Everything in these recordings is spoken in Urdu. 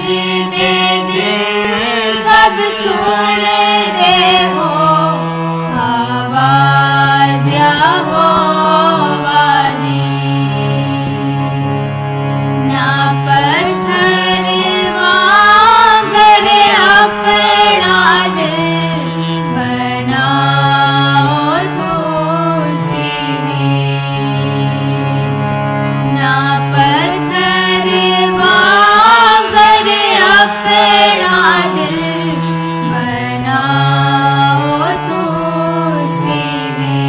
سجدے دل سب سن رہے ہو آواز یہوہ دی، نہ پتھر مگر اپنا دل بناؤ تو سیوی، نہ پتھر مگر اپنا دل بناؤ تو سیوی۔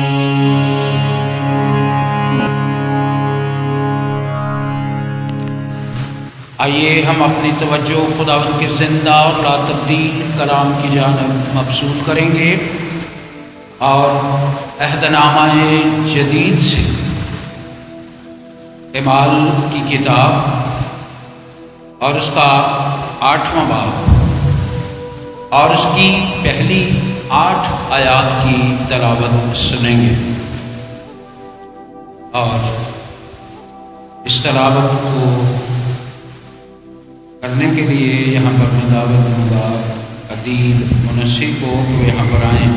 آئیے ہم اپنی توجہ خداوند کے زندہ اور لا تبدیل کلام کی جانب مبذول کریں گے اور عہد نامہ جدید سے اعمال کی کتاب اور اس کا 8واں باب اور اس کی پہلی 8 آیات کی تلاوت سنیں گے، اور اس تلاوت کو کرنے کے لیے یہاں پر میں دعوت دوں گا عدیل منسی کو کہ وہ یہاں پر آئیں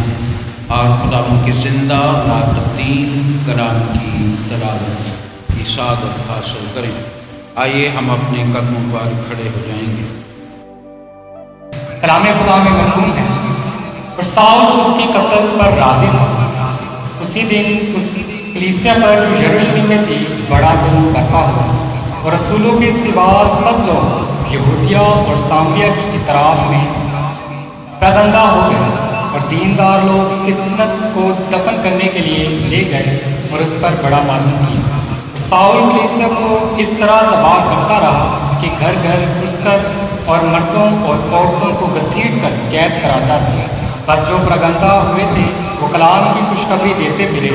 اور خداوند کے زندہ اور لا تبدیل کلام کی تلاوت کی سعادت حاصل کریں۔ آئیے ہم اپنے قدموں پر کھڑے ہو جائیں گے۔ کلام خدا میں مرحوم ہے اور ساؤل اس کے قتل پر راضی تھا۔ اسی دن اس کلیسیا پر جو یروشلم میں تھی بڑا ظلم برپا ہوا اور رسولوں کے سوا سب لوگ یہودیہ اور سامریہ کی اطراف میں پراگندہ ہو گئے، اور دیندار لوگ استفانس کو دفن کرنے کے لیے لے گئے اور اس پر بڑا ماتم کیا۔ ساؤل کلیسیا کو اس طرح تباہ کرتا رہا کہ گھر گھر گھس کر اور مردوں اور عورتوں کو گھسیٹ کر قید کراتا تھا۔ بس جو پراگندہ ہوئے تھے وہ کلام کی خوشخبری دیتے پھرے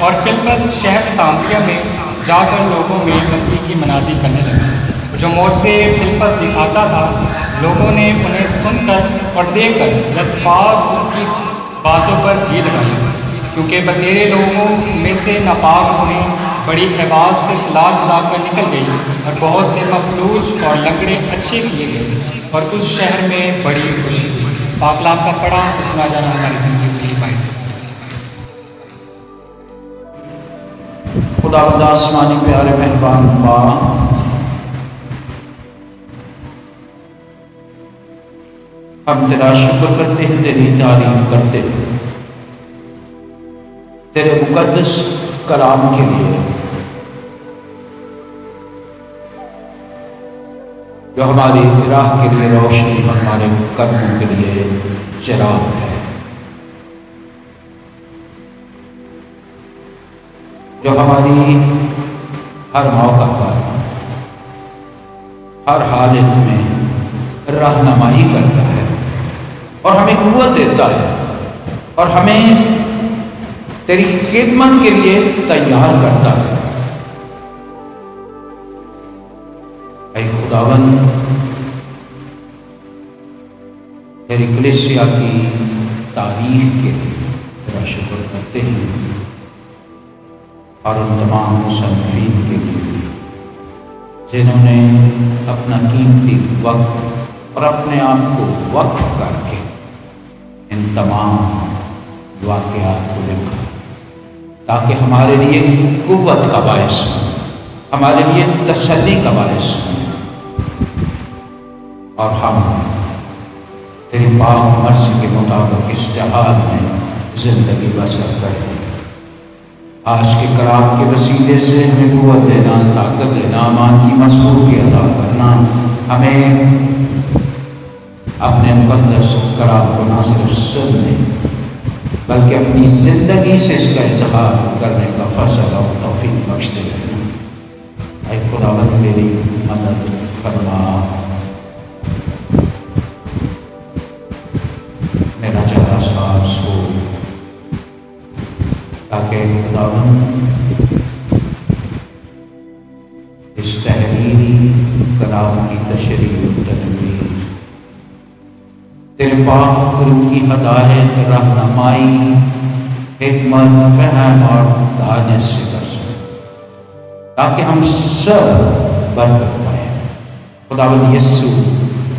اور فلپس شہر سامریہ میں جا کر لوگوں میں مسیح کی منادی کرنے لگے۔ جو معجزے فلپس دکھاتا تھا لوگوں نے انہیں سن کر اور دیکھ کر لطفات اس کی باتوں پر جی لگائی، کیونکہ بتیرے لوگوں میں سے ناپاک ہونے بڑی آواز سے چلا چلا کر نکل گئی، اور بہت سے مفلوج اور لنگڑے اچھے کیے گئے، اور اس شہر میں بڑی خوشی ہوئی۔ پاک کلام کا پڑھا تو سنا جانا ہماری زندگی کے لیے باعث ہے۔ خداوند آسمانی پیارے مہربان باپ، ہم تیرا شکر کرتے ہیں، تیری تعریف کرتے ہیں تیرے مقدس کلام کے لیے جو ہماری راہ کے لیے روشنی، ہمارے قدموں کے لیے چراغ ہے، جو ہماری ہر موقع پر ہر حالت میں رہنمائی کرتا ہے اور ہمیں قوت دیتا ہے اور ہمیں تیری خدمت کے لیے تیار کرتا ہے۔ اے خداوند، تیری کلیسیا کی تاریخ کے لیے تیرا شکر کرتے ہیں، اور ان تمام مصنفین کے لیے بھی جنہوں نے اپنا قیمتی وقت اور اپنے آپ کو وقف کر کے ان تمام واقعات کو لکھا، تاکہ ہمارے لیے قوت کا باعث ہو، ہمارے لیے تسلی کا باعث ہو، اور ہم تیری پاک مرضی کے مطابق اس جہاد میں زندگی بسر کریں۔ آج کے کلام کے وسیلے سے ہمیں قوت دینا، طاقت دینا، ایمان کی مضبوطی عطا کرنا، ہمیں اپنے مقدس کلام کو نہ صرف سننے بلکہ اپنی زندگی سے اس کا اظہار کرنے کا فضل اور توفیق بخشتے رہنا۔ اے خداوند میری مدد فرما، میرا چہرہ ساز ہو، تاکہ خداوند اس تحریری کلام کی تشریح و تنویر تیرے پاک روح کی ہدایت، رہنمائی، حکمت، فہم اور دانش سے کر سکیں، تاکہ ہم سب برکت پائیں۔ خداوند یسوع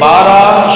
12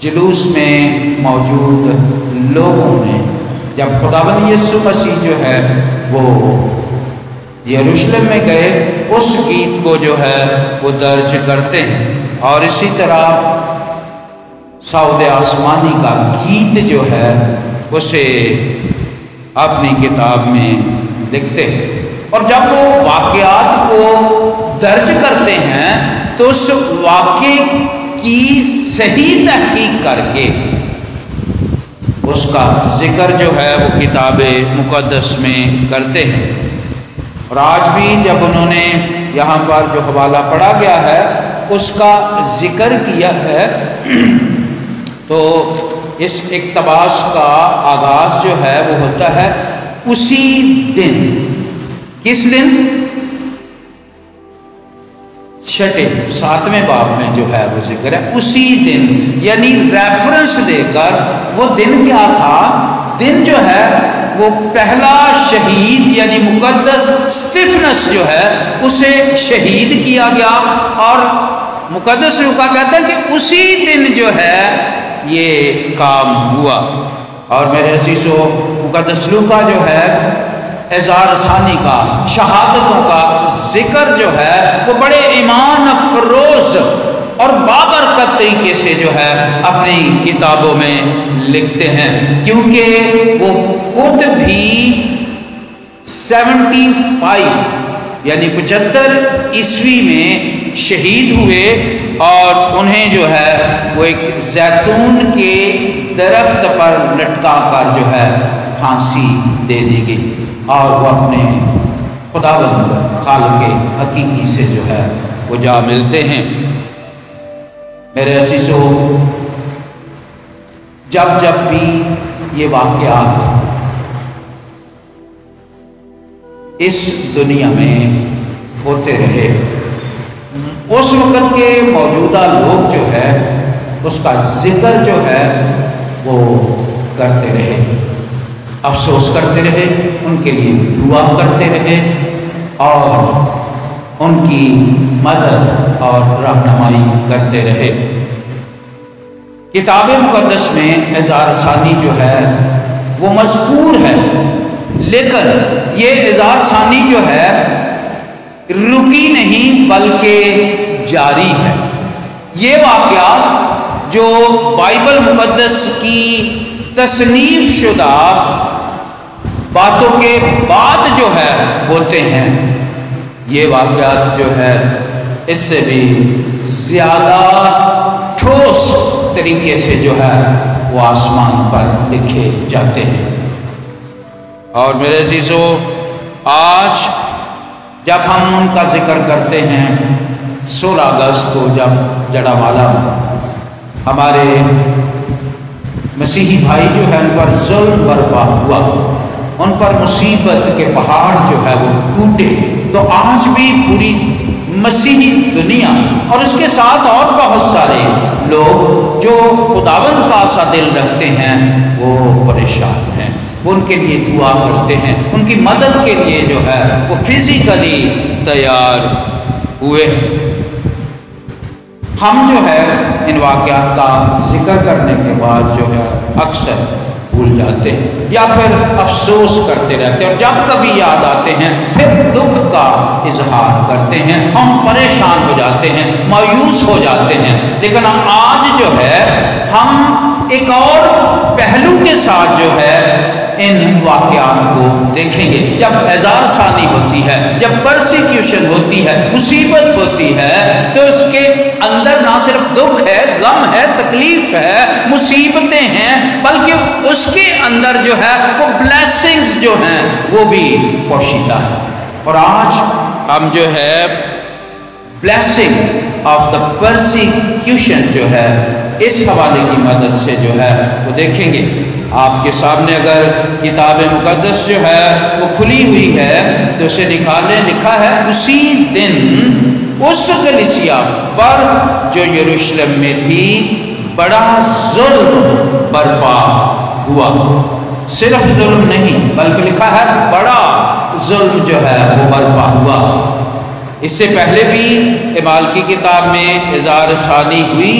جلوس میں موجود لوگوں نے جب خداوند یسوع مسیح جو ہے وہ یروشلم میں گئے اس گیت کو جو ہے وہ درج کرتے ہیں، اور اسی طرح صعود آسمانی کا گیت جو ہے اسے اپنی کتاب میں لکھتے ہیں، اور جب وہ واقعات کو درج کرتے ہیں تو اس واقعے کی صحیح تحقیق کر کے اس کا ذکر جو ہے وہ کتاب مقدس میں کرتے ہیں۔ اور آج بھی جب انہوں نے یہاں پر جو حوالہ پڑھا گیا ہے اس کا ذکر کیا ہے تو اس اقتباس کا آغاز جو ہے وہ ہوتا ہے اسی دن۔ کس دن؟ 7ویں باب میں جو ہے وہ ذکر ہے اسی دن، یعنی ریفرنس دے کر وہ دن کیا تھا؟ دن جو ہے وہ پہلا شہید یعنی مقدس اسٹیفنس جو ہے اسے شہید کیا گیا، اور مقدس لوکا کہتا ہے کہ اسی دن جو ہے یہ کام ہوا۔ اور میرے عزیزو، مقدس لوکا جو ہے اظہار ثانی کا، شہادتوں کا ذکر جو ہے وہ بڑے ایمان افروز اور بابرکت طریقے سے جو ہے اپنی کتابوں میں لکھتے ہیں، کیونکہ وہ خود بھی 75 یعنی 75 عیسوی میں شہید ہوئے، اور انہیں جو ہے وہ ایک زیتون کے درخت پر لٹکا کر جو ہے پھانسی دے دی گئی، اور وہ اپنے خداوند خالق حقیقی سے جو ہے وہ جا ملتے ہیں۔ میرے عزیزو، جب جب بھی یہ واقعات اس دنیا میں ہوتے رہے، اس وقت کے موجودہ لوگ جو ہے اس کا ذکر جو ہے وہ کرتے رہے، افسوس کرتے رہے، ان کے لیے دعا کرتے رہے، اور ان کی مدد اور رہنمائی کرتے رہے۔ کتاب مقدس میں اظہار ثانی جو ہے وہ مذکور ہے، لیکن یہ اظہار ثانی جو ہے رکی نہیں بلکہ جاری ہے۔ یہ واقعات جو بائبل مقدس کی تصنیف شدہ باتوں کے بعد جو ہے ہوتے ہیں، یہ واقعات جو ہے اس سے بھی زیادہ ٹھوس طریقے سے جو ہے وہ آسمان پر لکھے جاتے ہیں۔ اور میرے عزیزو، آج جب ہم ان کا ذکر کرتے ہیں، 16 اگست کو جب جڑاوالا ہمارے مسیحی بھائی جو ہے ان پر ظلم برپا ہوا، ان پر مصیبت کے پہاڑ جو ہے وہ ٹوٹے، تو آج بھی پوری مسیحی دنیا اور اس کے ساتھ اور بہت سارے لوگ جو خداوند کا سا دل رکھتے ہیں وہ پریشان ہیں، وہ ان کے لیے دعا کرتے ہیں، ان کی مدد کے لیے جو ہے وہ فزیکلی تیار ہوئے۔ ہم جو ہے ان واقعات کا ذکر کرنے کے بعد جو ہے اکثر بھول جاتے ہیں یا پھر افسوس کرتے رہتے ہیں، اور جب کبھی یاد آتے ہیں پھر دکھ کا اظہار کرتے ہیں، ہم پریشان ہو جاتے ہیں، مایوس ہو جاتے ہیں۔ لیکن آج جو ہے ہم ایک اور پہلو کے ساتھ جو ہے ان واقعات کو دیکھیں گے۔ جب اظہار ثانی ہوتی ہے، جب پرسیکیوشن ہوتی ہے، مصیبت ہوتی ہے، تو اس کے اندر نہ صرف دکھ ہے، غم ہے، تکلیف ہے، مصیبتیں ہیں، بلکہ اس کے اندر جو ہے وہ بلیسنگز جو ہیں وہ بھی پوشیدہ ہے۔ اور آج ہم جو ہے بلیسنگ آف دا پرسیکیوشن جو ہے اس حوالے کی مدد سے جو ہے وہ دیکھیں گے۔ آپ کے سامنے اگر کتاب مقدس جو ہے وہ کھلی ہوئی ہے تو اسے نکالیں، لکھا ہے اسی دن اس کلیسیا پر جو یروشلم میں تھی بڑا ظلم برپا ہوا۔ صرف ظلم نہیں بلکہ لکھا ہے بڑا ظلم جو ہے وہ برپا ہوا۔ اس سے پہلے بھی اعمال کی کتاب میں اظہار ثانی ہوئی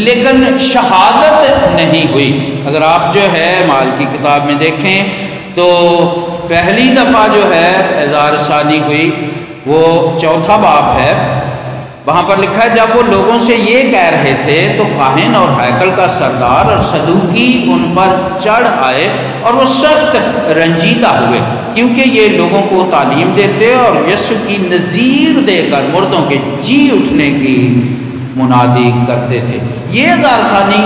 لیکن شہادت نہیں ہوئی۔ اگر آپ جو ہے اعمال کی کتاب میں دیکھیں تو پہلی دفعہ جو ہے اظہار ثانی ہوئی وہ 4 باب ہے، وہاں پر لکھا ہے جب وہ لوگوں سے یہ کہہ رہے تھے تو کاہن اور ہیکل کا سردار اور صدوقی ان پر چڑھ آئے اور وہ سخت رنجیدہ ہوئے، کیونکہ یہ لوگوں کو تعلیم دیتے اور یسوع کی نظیر دے کر مردوں کے جی اٹھنے کی منادی کرتے تھے۔ یہ اظہار ثانی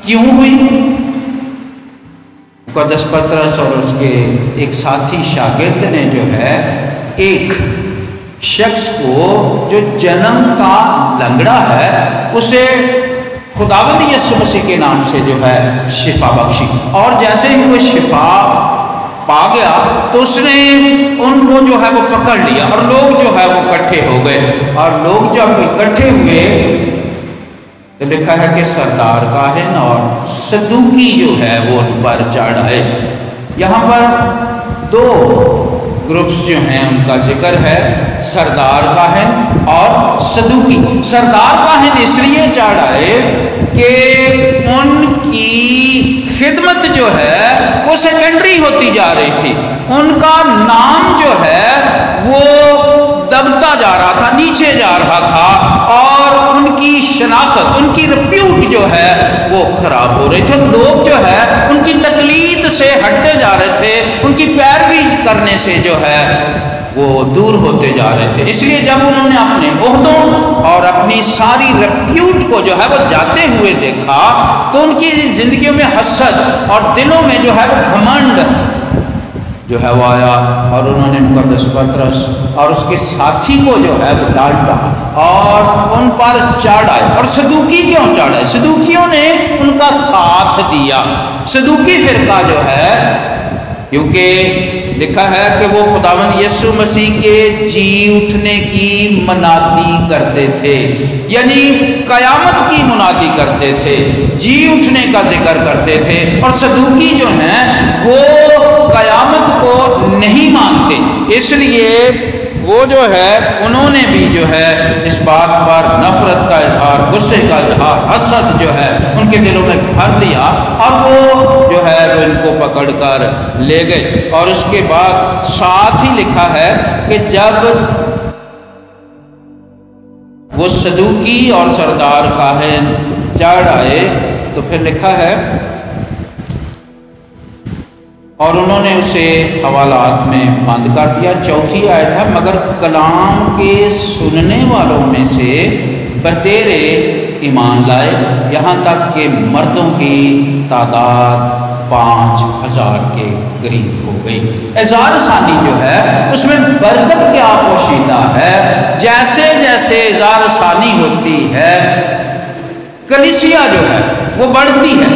کیوں ہوئی؟ مقدس پطرس اور اس کے ایک ساتھی شاگرد نے جو ہے ایک شخص کو جو جنم کا لنگڑا ہے اسے خداوند یسوع مسیح کے نام سے جو ہے شفا بخشی، اور جیسے ہی وہ شفا پا گیا تو اس نے ان کو جو ہے وہ پکڑ لیا اور لوگ جو ہے وہ اکٹھے ہو گئے، اور لوگ جب اکٹھے ہوئے تو لکھا ہے کہ سردار کاہن اور صدوقی جو ہے وہ ان پر چڑھ آئے۔ یہاں پر 2 گروپس جو ہیں ان کا ذکر ہے، سردار کاہن اور صدوقی۔ سردار کاہن اس لیے چڑھ آئے کہ ان کی خدمت جو ہے وہ سیکنڈری ہوتی جا رہی تھی، ان کا نام جو ہے وہ دبتا جا رہا تھا، نیچے جا رہا تھا، اور ان کی شناخت، ان کی ریپیوٹ جو ہے وہ خراب ہو رہے تھے۔ لوگ جو ہے ان کی تقلید سے ہٹتے جا رہے تھے، ان کی پیروی کرنے سے جو ہے وہ دور ہوتے جا رہے تھے۔ اس لیے جب انہوں نے اپنے عہدوں اور اپنی ساری ریپیوٹ کو جو ہے وہ جاتے ہوئے دیکھا تو ان کی زندگیوں میں حسد اور دلوں میں جو ہے وہ گھمنڈ جو ہے وہ آیا، اور انہوں نے مقدس پطرس اور اس کے ساتھی کو جو ہے وہ ڈانٹا اور ان پر چڑھ آئے۔ اور صدوقی کیوں چڑھ آئے؟ صدوقیوں نے ان کا ساتھ دیا۔ صدوقی فرقہ جو ہے، کیونکہ لکھا ہے کہ وہ خداوند یسوع مسیح کے جی اٹھنے کی منادی کرتے تھے، یعنی قیامت کی منادی کرتے تھے، جی اٹھنے کا ذکر کرتے تھے، اور صدوقی جو ہیں وہ قیامت کو نہیں مانتے، اس لیے وہ جو ہے انہوں نے بھی جو ہے اس بات پر نفرت کا اظہار، غصے کا اظہار، حسد جو ہے ان کے دلوں میں بھر دیا، اور وہ جو ہے وہ ان کو پکڑ کر لے گئے۔ اور اس کے بعد ساتھ ہی لکھا ہے کہ جب وہ صدوقی اور سردار کاہن چڑھ آئے تو پھر لکھا ہے اور انہوں نے اسے حوالات میں بند کر دیا۔ 4 آیت ہے، مگر کلام کے سننے والوں میں سے بتیرے ایمان لائے، یہاں تک کہ مردوں کی تعداد 5000 کے قریب ہو گئی۔ اظہار ثانی جو ہے اس میں برکت کیا پوشیدہ ہے، جیسے جیسے اظہار ثانی ہوتی ہے کلیسیا جو ہے وہ بڑھتی ہے،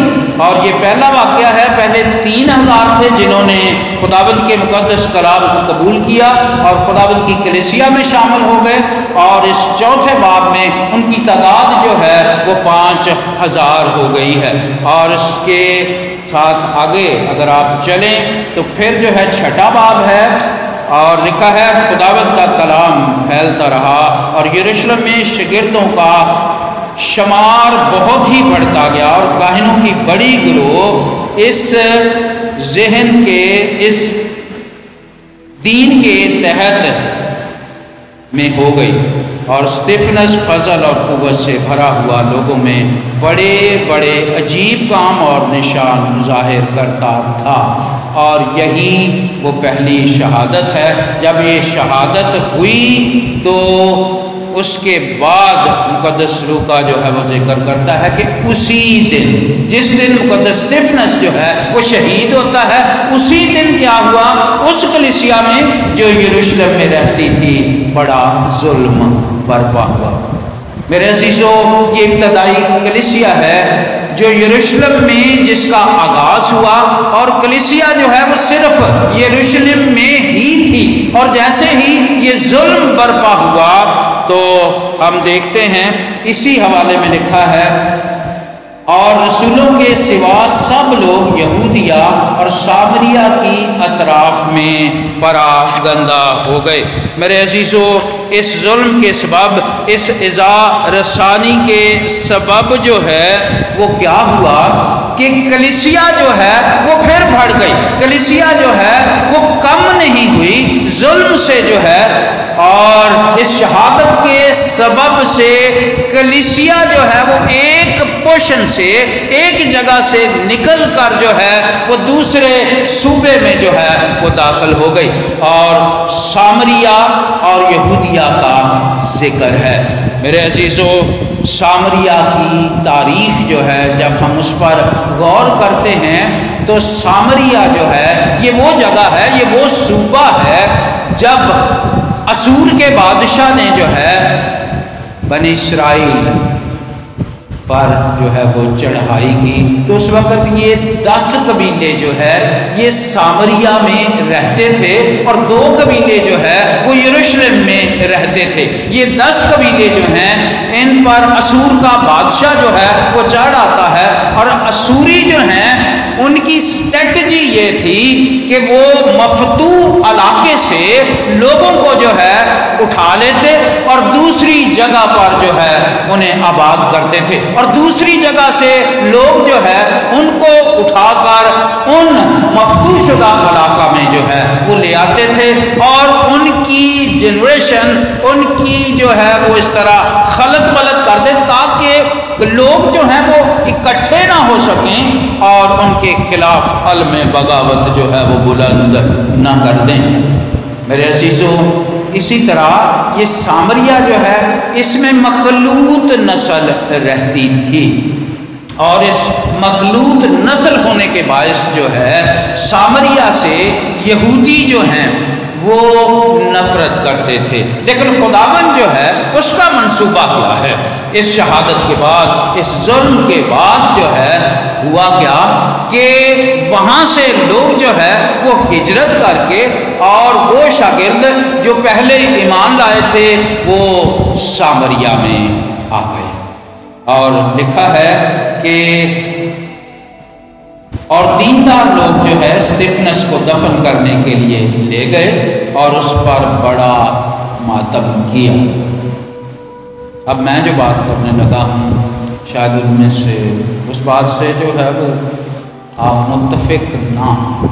اور یہ پہلا واقعہ ہے۔ پہلے 3000 تھے جنہوں نے خداوند کے مقدس کلام کو قبول کیا اور خداوند کی کلیسیا میں شامل ہو گئے، اور اس 4 باب میں ان کی تعداد جو ہے وہ 5000 ہو گئی ہے۔ اور اس کے ساتھ آگے اگر آپ چلیں تو پھر جو ہے 6 باب ہے، اور لکھا ہے خداوند کا کلام پھیلتا رہا اور یروشلم میں شاگردوں کا شمار بہت ہی بڑھتا گیا، اور کاہنوں کی بڑی گروہ اس ذہن کے، اس دین کے تحت میں ہو گئی، اور استفنس فضل اور قوت سے بھرا ہوا لوگوں میں بڑے بڑے عجیب کام اور نشان ظاہر کرتا تھا۔ اور یہی وہ پہلی شہادت ہے۔ جب یہ شہادت ہوئی تو اس کے بعد مقدس لوکا جو ہے وہ ذکر کرتا ہے کہ اسی دن، جس دن مقدس استفنس جو ہے وہ شہید ہوتا ہے، اسی دن کیا ہوا؟ اس کلیسیا میں جو یروشلم میں رہتی تھی بڑا ظلم برپا ہوا۔ میرے عزیزو، یہ ابتدائی کلیسیا ہے جو یروشلم میں جس کا آغاز ہوا، اور کلیسیا جو ہے وہ صرف یروشلم میں ہی تھی، اور جیسے ہی یہ ظلم برپا ہوا تو ہم دیکھتے ہیں اسی حوالے میں لکھا ہے اور رسولوں کے سوا سب لوگ یہودیہ اور سامریہ کی اطراف میں پراگندہ ہو گئے۔ میرے عزیزو، اس ظلم کے سبب، اس ایذا رسانی کے سبب جو ہے وہ کیا ہوا کہ کلیسیا جو ہے وہ پھر بڑھ گئی، کلیسیا جو ہے وہ کم نہیں ہوئی، ظلم سے جو ہے اور اس شہادت کے سبب سے کلیسیا جو ہے وہ ایک پوشن سے، ایک جگہ سے نکل کر جو ہے وہ دوسرے صوبے میں جو ہے وہ داخل ہو گئی، اور سامریہ اور یہودیہ کا ذکر ہے۔ میرے عزیزو، سامریہ کی تاریخ جو ہے جب ہم اس پر غور کرتے ہیں تو سامریہ جو ہے یہ وہ جگہ ہے، یہ وہ صوبہ ہے جب اسور کے بادشاہ نے جو ہے بنی اسرائیل پر جو ہے وہ چڑھائی کی، تو اس وقت یہ 10 قبیلے جو ہے یہ سامریہ میں رہتے تھے اور 2 قبیلے جو ہے وہ یروشلم میں رہتے تھے۔ یہ 10 قبیلے جو ہیں ان پر اسور کا بادشاہ جو ہے وہ چڑھ آتا ہے، اور اسوری جو ہیں ان کی اسٹریٹجی یہ تھی کہ وہ مفتوح علاقے سے لوگوں کو جو ہے اٹھا لیتے اور دوسری جگہ پر جو ہے انہیں آباد کرتے تھے، اور دوسری جگہ سے لوگ جو ہے ان کو اٹھا کر ان مفتوح شدہ علاقہ میں جو ہے وہ لے آتے تھے، اور ان کی جنریشن، ان کی جو ہے وہ اس طرح خلط ملط کر دے تاکہ لوگ جو ہیں وہ اکٹھے نہ ہو سکیں اور ان کے خلاف علم بغاوت جو ہے وہ بلند نہ کر دیں۔ میرے عزیزو، اسی طرح یہ سامریہ جو ہے اس میں مخلوط نسل رہتی تھی، اور اس مخلوط نسل ہونے کے باعث جو ہے سامریہ سے یہودی جو ہیں وہ نفرت کرتے تھے، لیکن خداوند جو ہے اس کا منصوبہ کیا ہے؟ اس شہادت کے بعد، اس ظلم کے بعد جو ہے ہوا کیا کہ وہاں سے لوگ جو ہے وہ ہجرت کر کے، اور وہ شاگرد جو پہلے ایمان لائے تھے وہ سامریہ میں آ گئے، اور لکھا ہے کہ اور دیندار لوگ جو ہے استفنس کو دفن کرنے کے لیے لے گئے اور اس پر بڑا ماتم کیا۔ اب میں جو بات کرنے لگا ہوں شاید ان میں سے اس بات سے جو ہے وہ آپ متفق نہ ہوں۔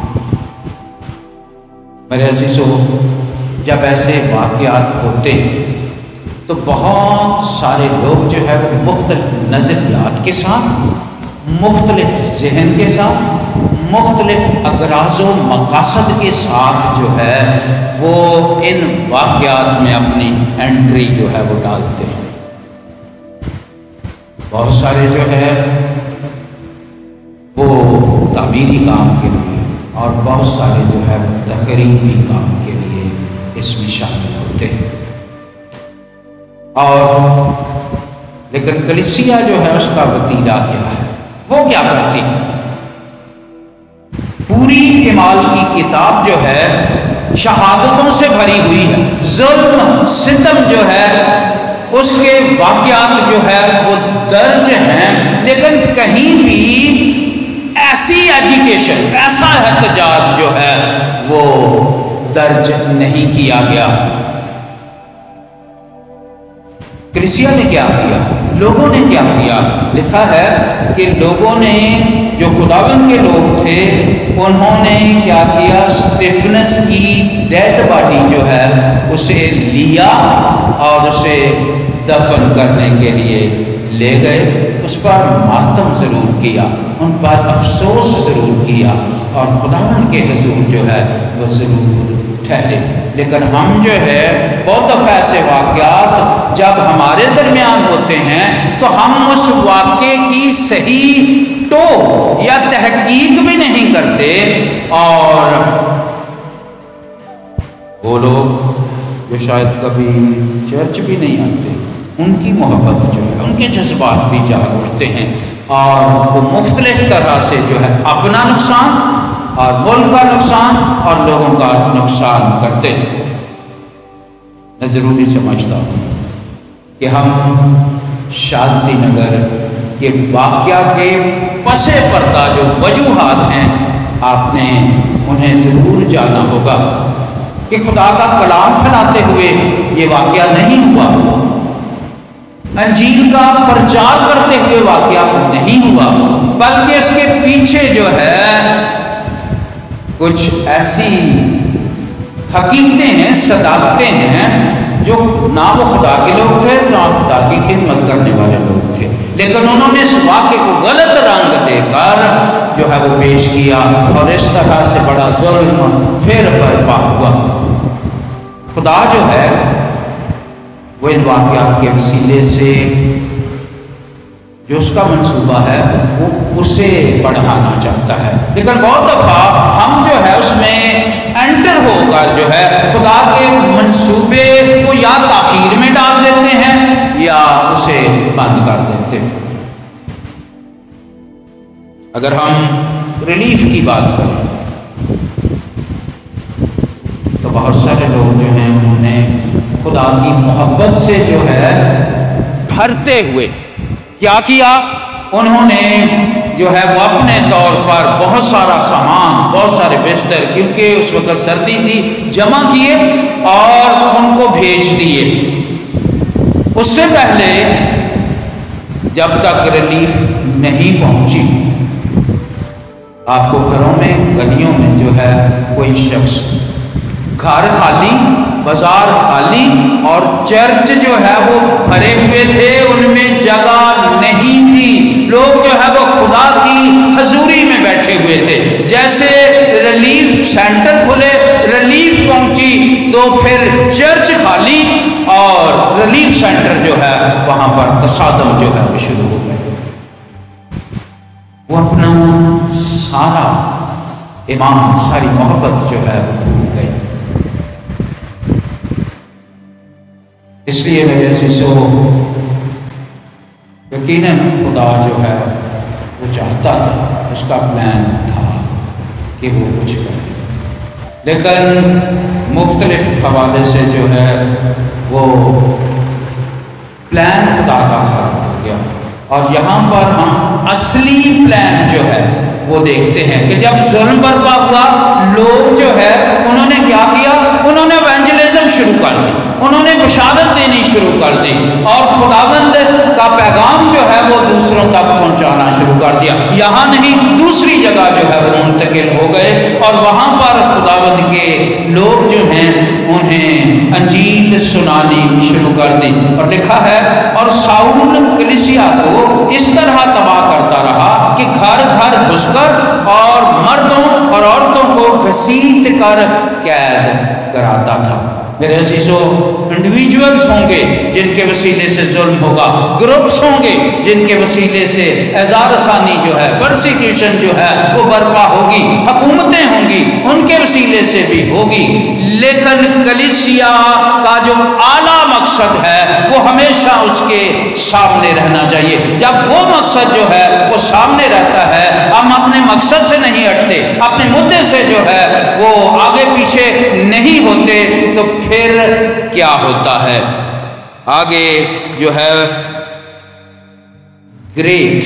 میرے عزیزو، جب ایسے واقعات ہوتے ہیں تو بہت سارے لوگ جو ہے وہ مختلف نظریات کے ساتھ، مختلف ذہن کے ساتھ، مختلف اغراض و مقاصد کے ساتھ جو ہے وہ ان واقعات میں اپنی انٹری جو ہے وہ ڈالتے ہیں۔ بہت سارے جو ہے وہ تعمیری کام کے لیے، اور بہت سارے جو ہے تقریبی کام کے لیے اس میں شامل ہوتے ہیں، اور لیکن کلیسیا جو ہے اس کا وتیرہ کیا ہے؟ وہ کیا کرتی ہے؟ پوری اعمال کی کتاب جو ہے شہادتوں سے بھری ہوئی ہے، ظلم ستم جو ہے اس کے واقعات جو ہے وہ درج ہیں، لیکن کہیں بھی ایسی ایجیٹیشن، ایسا احتجاج جو ہے وہ درج نہیں کیا گیا۔ کلیسیا نے کیا کیا؟ لوگوں نے کیا کیا؟ لکھا ہے کہ لوگوں نے، جو خداوند کے لوگ تھے، انہوں نے کیا کیا؟ اسٹیفنس کی ڈیڈ باڈی جو ہے اسے لیا اور اسے دفن کرنے کے لیے لے گئے، اس پر ماتم ضرور کیا، ان پر افسوس ضرور کیا، اور خداوند کے حضور جو ہے وہ ضرور ٹھہرے۔ لیکن ہم جو ہے بہت دفعہ ایسے واقعات جب ہمارے درمیان ہوتے ہیں تو ہم اس واقعے کی صحیح ٹو یا تحقیق بھی نہیں کرتے، اور وہ لوگ جو شاید کبھی چرچ بھی نہیں آتے، ان کی محبت جو ہے، ان کے جذبات بھی جاگ اٹھتے ہیں، اور وہ مختلف طرح سے جو ہے اپنا نقصان اور ملک کا نقصان اور لوگوں کا نقصان کرتے ہیں۔ میں ضروری سمجھتا ہوں کہ ہم شانتی نگر یہ واقعہ کے پسے پردہ جو وجوہات ہیں آپ نے انہیں ضرور جانا ہوگا کہ خدا کا کلام پھیلاتے ہوئے یہ واقعہ نہیں ہوا، انجیل کا پرچار کرتے ہوئے واقعہ نہیں ہوا، بلکہ اس کے پیچھے جو ہے کچھ ایسی حقیقتیں ہیں، صداقتیں ہیں جو نہ وہ خدا کے لوگ تھے نہ خدا کی خدمت کرنے والے لوگ تھے، لیکن انہوں نے اس واقعے کو غلط رنگ دے کر جو ہے وہ پیش کیا اور اس طرح سے بڑا ظلم پھر برپا ہوا۔ خدا جو ہے وہ ان واقعات کے وسیلے سے جو اس کا منصوبہ ہے وہ اسے بڑھانا چاہتا ہے، لیکن بہت دفعہ ہم جو ہے اس میں انٹر ہو کر جو ہے خدا کے منصوبے کو یا تاخیر میں ڈال دیتے ہیں یا اسے بند کر دیتے ہیں۔ اگر ہم ریلیف کی بات کریں تو بہت سارے لوگ جو ہیں انہوں نے خدا کی محبت سے جو ہے بھرتے ہوئے کیا کیا، انہوں نے جو ہے وہ اپنے طور پر بہت سارا سامان، بہت سارے بستر، کیونکہ اس وقت سردی تھی، جمع کیے اور ان کو بھیج دیے۔ اس سے پہلے جب تک ریلیف نہیں پہنچی، آپ کو گھروں میں، گلیوں میں جو ہے کوئی شخص، گھر خالی، بازار خالی اور چرچ جو ہے وہ بھرے ہوئے تھے، ان میں جگہ نہیں تھی، لوگ جو ہے وہ خدا کی حضوری میں بیٹھے ہوئے تھے۔ جیسے ریلیف سینٹر کھلے، ریلیف پہنچی تو پھر چرچ خالی اور ریلیف سینٹر جو ہے وہاں پر تصادم جو ہے وہ شروع ہو گئے۔ وہ اپنا سارا ایمان، ساری محبت جو ہے وہ بھول گئے۔ اس لیے میرے عزیزو، یقیناً خدا جو ہے وہ چاہتا تھا، اس کا پلان تھا کہ وہ کچھ کرے، لیکن مختلف حوالے سے جو ہے وہ پلان خدا کا خراب ہو گیا۔ اور یہاں پر ہم اصلی پلان جو ہے وہ دیکھتے ہیں کہ جب ظلم برپا ہوا، لوگ جو ہے انہوں نے کیا کیا، انہوں نے ایونجلزم شروع کر دی، انہوں نے بشارت دینی شروع کر دی اور خداوند کا پیغام جو ہے وہ دوسروں تک پہنچانا شروع کر دیا۔ یہاں نہیں، دوسری جگہ جو ہے وہ منتقل ہو گئے اور وہاں پر خداوند کے لوگ جو ہیں انہیں انجیل سنانی شروع کر دی۔ اور لکھا ہے، اور ساؤل کلیسیا کو اس طرح تباہ کرتا رہا کہ گھر گھر گھس کر اور مردوں اور عورتوں کو گھسیٹ کر قید کراتا تھا۔ میرے عزیزو، انڈیویجولز ہوں گے جن کے وسیلے سے ظلم ہوگا، گروپس ہوں گے جن کے وسیلے سے اعزار ثانی جو ہے، پرسیکیوشن جو ہے وہ برپا ہوگی، حکومتیں ہوں گی ان کے وسیلے سے بھی ہوگی، لیکن کلیسیا کا جو اعلیٰ مقصد ہے وہ ہمیشہ اس کے سامنے رہنا چاہیے۔ جب وہ مقصد جو ہے وہ سامنے رہتا ہے، ہم اپنے مقصد سے نہیں ہٹتے، اپنے مدعے سے جو ہے وہ آگے پیچھے نہیں ہوتے، تو پھر کیا ہوتا ہے؟ آگے جو ہے گریٹ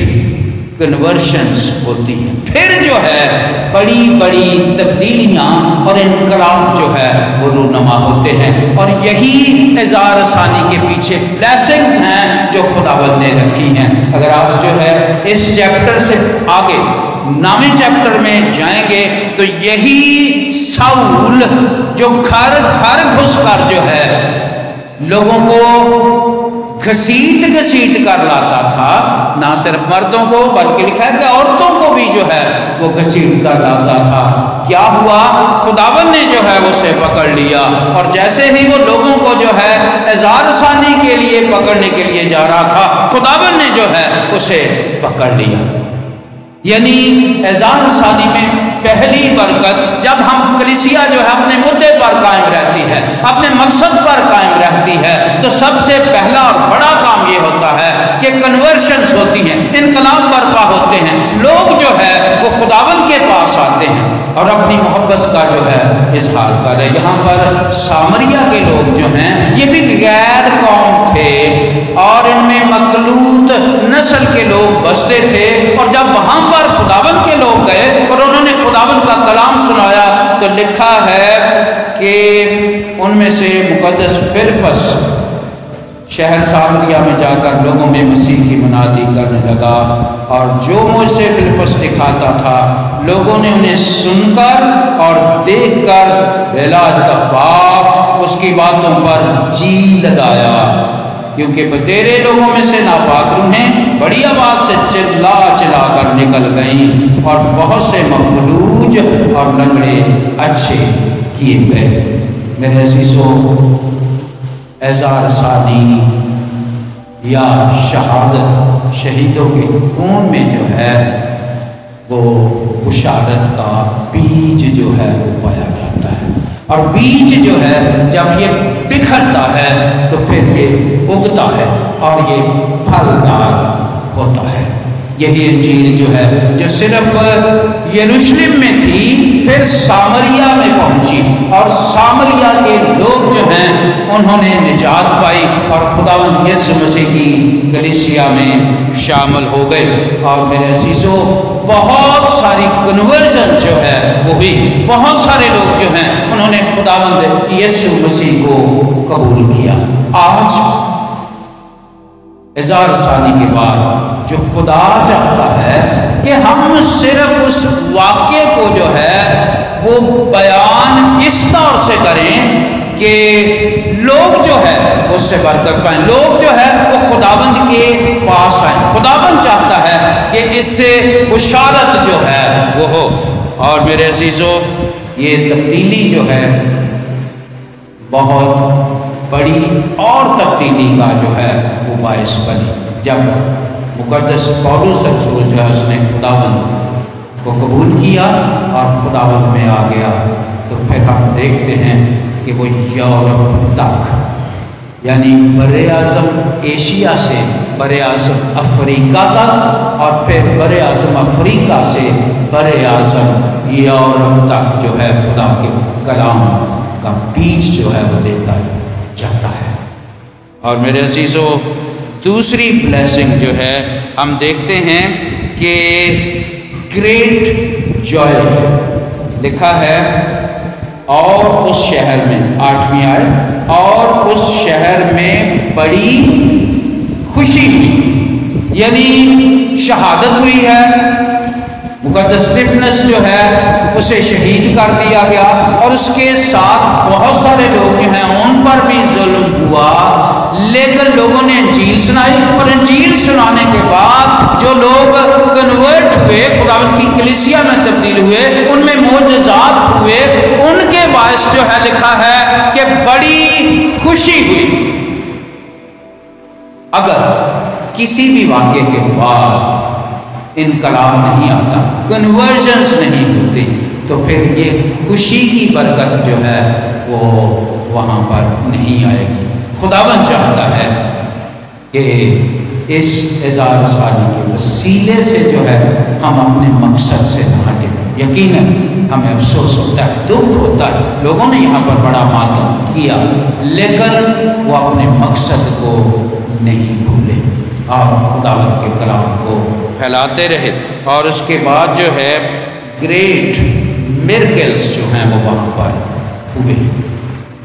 کنورشنز ہوتی ہیں، پھر جو ہے بڑی بڑی تبدیلیاں اور انقلاب جو ہے وہ رونما ہوتے ہیں، اور یہی اعزار ثانی کے پیچھے بلیسنگز ہیں جو خداوند نے رکھی ہیں۔ اگر آپ جو ہے اس چیپٹر سے آگے نامی چیپٹر میں جائیں گے تو یہی ساؤل جو گھر گھر گھس کر جو ہے لوگوں کو گھسیٹ کر لاتا تھا، نہ صرف مردوں کو بلکہ لکھا ہے کہ عورتوں کو بھی جو ہے وہ گھسیٹ کر لاتا تھا، کیا ہوا؟ خداوند نے جو ہے اسے پکڑ لیا، اور جیسے ہی وہ لوگوں کو جو ہے اعزار ثانی کے لیے پکڑنے کے لیے جا رہا تھا، خداوند نے جو ہے اسے پکڑ لیا۔ یعنی اعزار ثانی میں پہلی برکت، جب ہم کلیسیا جو ہے اپنے مدعے پر قائم رہتی ہے، اپنے مقصد پر قائم رہتی ہے، تو سب سے پہلا اور بڑا کام یہ ہوتا ہے کہ کنورشنز ہوتی ہیں، انقلاب برپا ہوتے ہیں، لوگ جو ہے وہ خداوند کے پاس آتے ہیں اور اپنی محبت کا جو ہے اظہار کر رہے۔ یہاں پر سامریا کے لوگ جو ہیں یہ بھی غیر قوم تھے اور ان میں مخلوط نسل کے لوگ بستے تھے، اور جب وہاں پر خداوند کے لوگ گئے اور انہوں نے خداوند کا کلام سنایا تو لکھا ہے کہ ان میں سے مقدس فلپس شہر سامریا میں جا کر لوگوں میں مسیح کی منادی کرنے لگا، اور جو مجھ سے فلپس دکھاتا تھا لوگوں نے انہیں سن کر اور دیکھ کر بلا اتفاق اس کی باتوں پر جی لگایا، کیونکہ بتیرے لوگوں میں سے ناپاک روحیں بڑی آواز سے چلا چلا کر نکل گئیں، اور بہت سے مفلوج اور لنگڑے اچھے کیے گئے۔ میرے عزیزو، اعزار ثانی یا شہادت، شہیدوں کے خون میں جو ہے وہ بشارت کا بیج جو ہے وہ پایا جاتا ہے، اور بیج جو ہے جب یہ بکھرتا ہے تو پھر یہ اگتا ہے اور یہ پھلدار ہوتا ہے۔ یہی انجیل جو ہے جو صرف یروشلم میں تھی پھر سامریا میں پہنچی، اور سامریا کے لوگ جو ہیں انہوں نے نجات پائی اور خداوند یسوع مسیح کی کلیسیا میں شامل ہو گئے۔ اور میرے عزیزو، بہت ساری کنورژن جو ہے وہ ہوئی، بہت سارے لوگ جو ہیں انہوں نے خداوند یسوع مسیح کو قبول کیا۔ آج ہزار سالی کے بعد جو خدا چاہتا ہے کہ ہم صرف اس واقعے کو جو ہے وہ بیان اس طور سے کریں کہ لوگ جو ہے اس سے برکت پائیں، لوگ جو ہے وہ خداوند کے پاس آئیں۔ خداوند چاہتا ہے کہ اس سے بشارت جو ہے وہ ہو۔ اور میرے عزیزو، یہ تبدیلی جو ہے بہت بڑی اور تبدیلی کا جو ہے وہ باعث بنی۔ جب مقدس پولس رسول جو ہے اس نے خداوند کو قبول کیا اور خداوند میں آ گیا، تو پھر ہم دیکھتے ہیں کہ وہ یورپ تک، یعنی بر اعظم ایشیا سے بر اعظم افریقہ تک، اور پھر بر اعظم افریقہ سے بر اعظم یورپ تک جو ہے خدا کے کلام کا بیج جو ہے وہ دیتا جاتا ہے۔ اور میرے عزیزو، دوسری بلیسنگ جو ہے ہم دیکھتے ہیں کہ گریٹ جوائے لکھا ہے، اور اس شہر میں 8ویں آیت، اور اس شہر میں بڑی خوشی ہوئی، یعنی شہادت ہوئی ہے۔ مقدس اسٹیفنس جو ہے اسے شہید کر دیا گیا، اور اس کے ساتھ بہت سارے لوگ جو ہیں ان پر بھی ظلم ہوا، لیکن لوگوں نے انجیل سنائی، اور انجیل سنانے کے بعد جو لوگ کنورٹ ہوئے، خداوند کی کلیسیا میں تبدیل ہوئے، ان میں معجزات ہوئے، ان کے باعث جو ہے لکھا ہے کہ بڑی خوشی ہوئی۔ اگر کسی بھی واقعے کے بعد انقلاب نہیں آتا، کنورژنز نہیں ہوتی، تو پھر یہ خوشی کی برکت جو ہے وہ وہاں پر نہیں آئے گی۔ خداوند چاہتا ہے کہ اس ہزار سالی کے وسیلے سے جو ہے ہم اپنے مقصد سے نہ ہٹیں۔ یقیناً ہمیں افسوس ہوتا ہے، دکھ ہوتا ہے، لوگوں نے یہاں پر بڑا ماتم کیا، لیکن وہ اپنے مقصد کو نہیں بھولے اور خداوند کے کلام کو پھیلاتے رہے۔ اور اس کے بعد جو ہے گریٹ میرکلز جو ہیں وہ وہاں پر ہوئے۔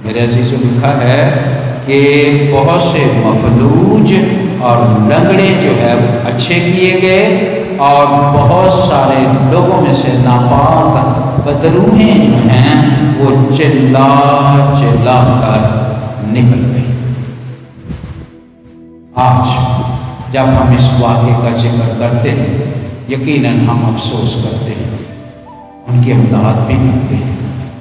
میرے عزیزو، لکھا ہے کہ بہت سے مفلوج اور لنگڑے جو ہے اچھے کیے گئے، اور بہت سارے لوگوں میں سے ناپاک بدروہیں جو ہیں وہ چلا چلا کر نکل گئی۔ آج جب ہم اس واقعے کا ذکر کرتے ہیں، یقیناً ہم افسوس کرتے ہیں، ان کی امداد بھی کرتے ہیں،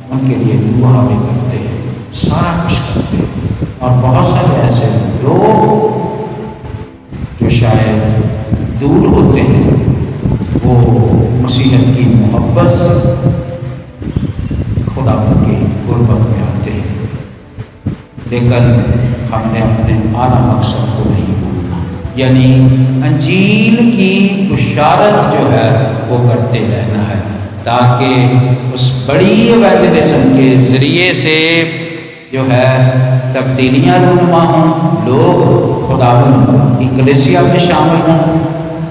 ان کے لیے دعا بھی کرتے ہیں، سارا کچھ کرتے ہیں، اور بہت سارے ایسے لوگ جو شاید دور ہوتے ہیں وہ مسیحیت کی محبت سے خدا کی قربت میں آتے ہیں، لیکن ہم نے اپنے اعلیٰ مقصد کو نہیں بھولنا، یعنی انجیل کی بشارت جو ہے وہ کرتے رہنا ہے، تاکہ اس بڑی ایوانجلزم کے ذریعے سے جو ہے تبدیلیاں رونما ہوں، لوگ خداوند کی کلیسیا میں شامل ہوں،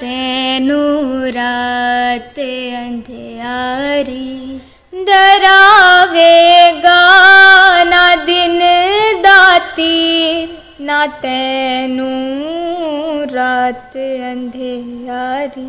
ਤੈਨੂੰ ਰਾਤ ਅੰਧਿਆਰੀ ਡਰਾਵੇਗਾ ਨਾ ਦਿਨ ਦਾਤੀ ਨਾ ਤੈਨੂੰ ਰਾਤ ਅੰਧਿਆਰੀ